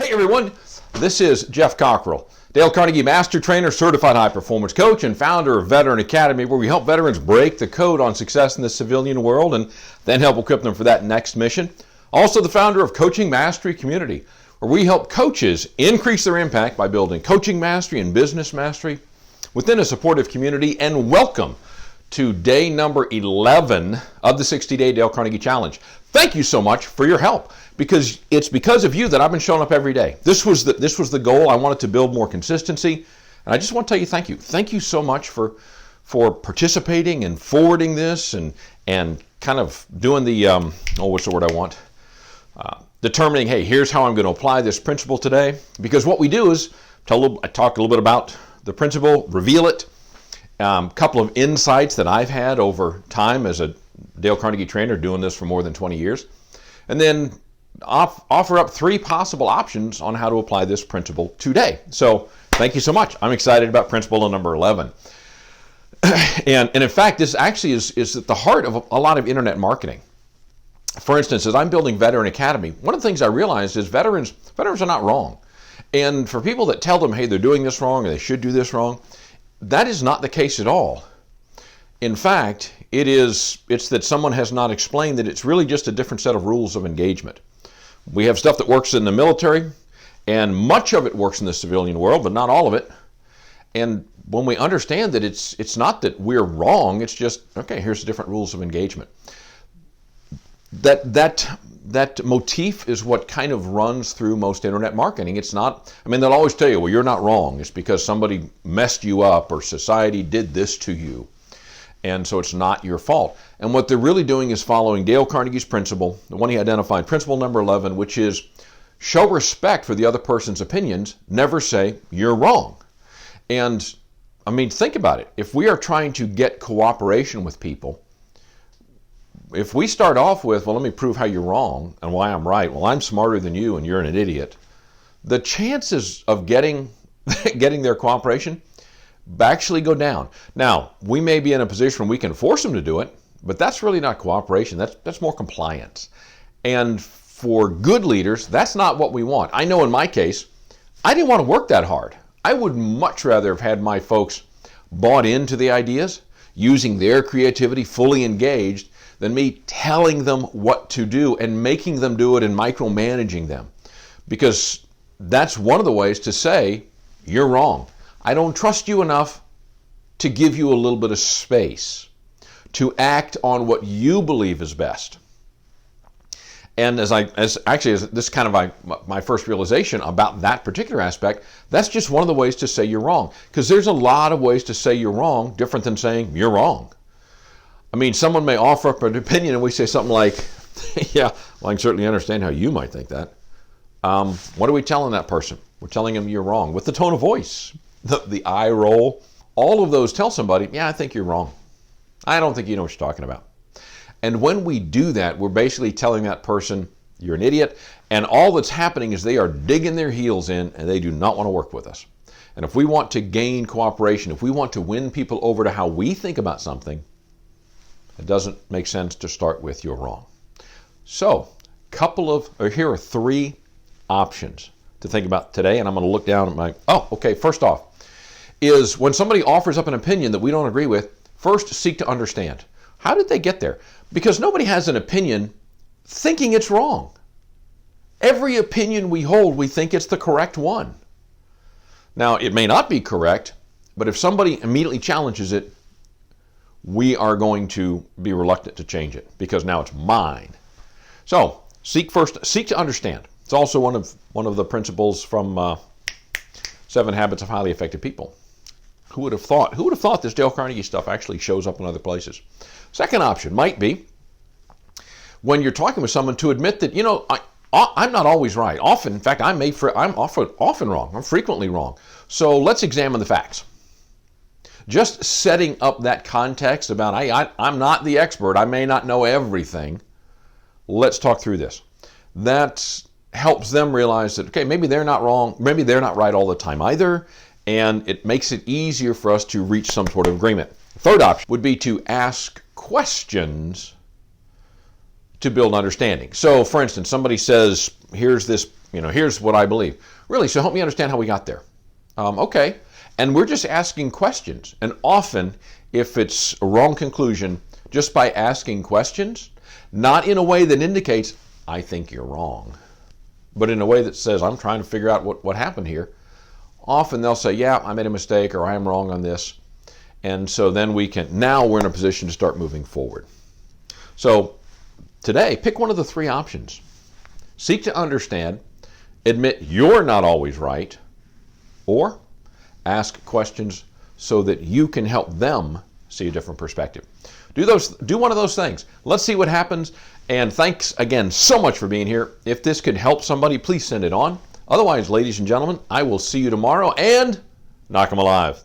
Hey everyone, this is Jeff Cockrell, Dale Carnegie Master Trainer, Certified High Performance Coach, and founder of Veteran Academy, where we help veterans break the code on success in the civilian world and then help equip them for that next mission. Also the founder of Coaching Mastery Community, where we help coaches increase their impact by building coaching mastery and business mastery within a supportive community. And welcome to day number 11 of the 60-day Dale Carnegie Challenge. Thank you so much for your help, because it's because of you that I've been showing up every day. This was the goal. I wanted to build more consistency, and I just want to tell you thank you. Thank you so much for participating and forwarding this and kind of doing the what's the word I want? Determining, hey, here's how I'm going to apply this principle today. Because what we do is I talk a little bit about the principle, reveal it. A couple of insights that I've had over time as a Dale Carnegie trainer doing this for more than 20 years. And then offer up 3 possible options on how to apply this principle today. So thank you so much. I'm excited about principle number 11. And in fact, this actually is at the heart of a lot of internet marketing. For instance, as I'm building Veteran Academy, one of the things I realized is veterans are not wrong. And for people that tell them, hey, they're doing this wrong or they should do this wrong, that is not the case at all. In fact, it's that someone has not explained that it's really just a different set of rules of engagement. We have stuff that works in the military, and much of it works in the civilian world, but not all of it. And when we understand that it's not that we're wrong, it's just, okay, here's the different rules of engagement. That motif is what kind of runs through most internet marketing. It's not, they'll always tell you, well, you're not wrong. It's because somebody messed you up or society did this to you. And so it's not your fault. And what they're really doing is following Dale Carnegie's principle, the one he identified, principle number 11, which is show respect for the other person's opinions, never say you're wrong. And think about it. If we are trying to get cooperation with people, if we start off with, well, let me prove how you're wrong and why I'm right. Well, I'm smarter than you and you're an idiot. The chances of getting their cooperation actually go down. Now, we may be in a position where we can force them to do it, but that's really not cooperation. That's more compliance. And for good leaders, that's not what we want. I know in my case, I didn't want to work that hard. I would much rather have had my folks bought into the ideas, using their creativity, fully engaged, than me telling them what to do and making them do it and micromanaging them. Because that's one of the ways to say, you're wrong. I don't trust you enough to give you a little bit of space to act on what you believe is best. And as this kind of my first realization about that particular aspect, that's just one of the ways to say you're wrong. Because there's a lot of ways to say you're wrong, different than saying you're wrong. Someone may offer up an opinion and we say something like, yeah, well, I can certainly understand how you might think that. What are we telling that person? We're telling them you're wrong with the tone of voice, the eye roll. All of those tell somebody, yeah, I think you're wrong. I don't think you know what you're talking about. And when we do that, we're basically telling that person, you're an idiot. And all that's happening is they are digging their heels in and they do not want to work with us. And if we want to gain cooperation, if we want to win people over to how we think about something, it doesn't make sense to start with you're wrong. So, here are 3 options to think about today, and I'm going to look down at first off, is when somebody offers up an opinion that we don't agree with, first seek to understand. How did they get there? Because nobody has an opinion thinking it's wrong. Every opinion we hold, we think it's the correct one. Now, it may not be correct, but if somebody immediately challenges it, we are going to be reluctant to change it because now it's mine. So seek to understand. It's also one of the principles from 7 Habits of Highly Effective People. Who would have thought this Dale Carnegie stuff actually shows up in other places? Second option might be when you're talking with someone to admit that, I'm not always right. Often, in fact, I'm often wrong. I'm frequently wrong. So let's examine the facts. Just setting up that context about, hey, I'm not the expert. I may not know everything. Let's talk through this. That helps them realize that, okay, maybe they're not wrong. Maybe they're not right all the time either. And it makes it easier for us to reach some sort of agreement. Third option would be to ask questions to build understanding. So, for instance, somebody says, here's this here's what I believe. Really, so help me understand how we got there. Okay. And we're just asking questions. And often, if it's a wrong conclusion, just by asking questions, not in a way that indicates, I think you're wrong, but in a way that says, I'm trying to figure out what happened here. Often they'll say, yeah, I made a mistake, or I am wrong on this. And so then now we're in a position to start moving forward. So today, pick one of the three options. Seek to understand, admit you're not always right, or ask questions so that you can help them see a different perspective. Do one of those things. Let's see what happens. And thanks again so much for being here. If this could help somebody, please send it on. Otherwise, ladies and gentlemen, I will see you tomorrow and knock 'em alive.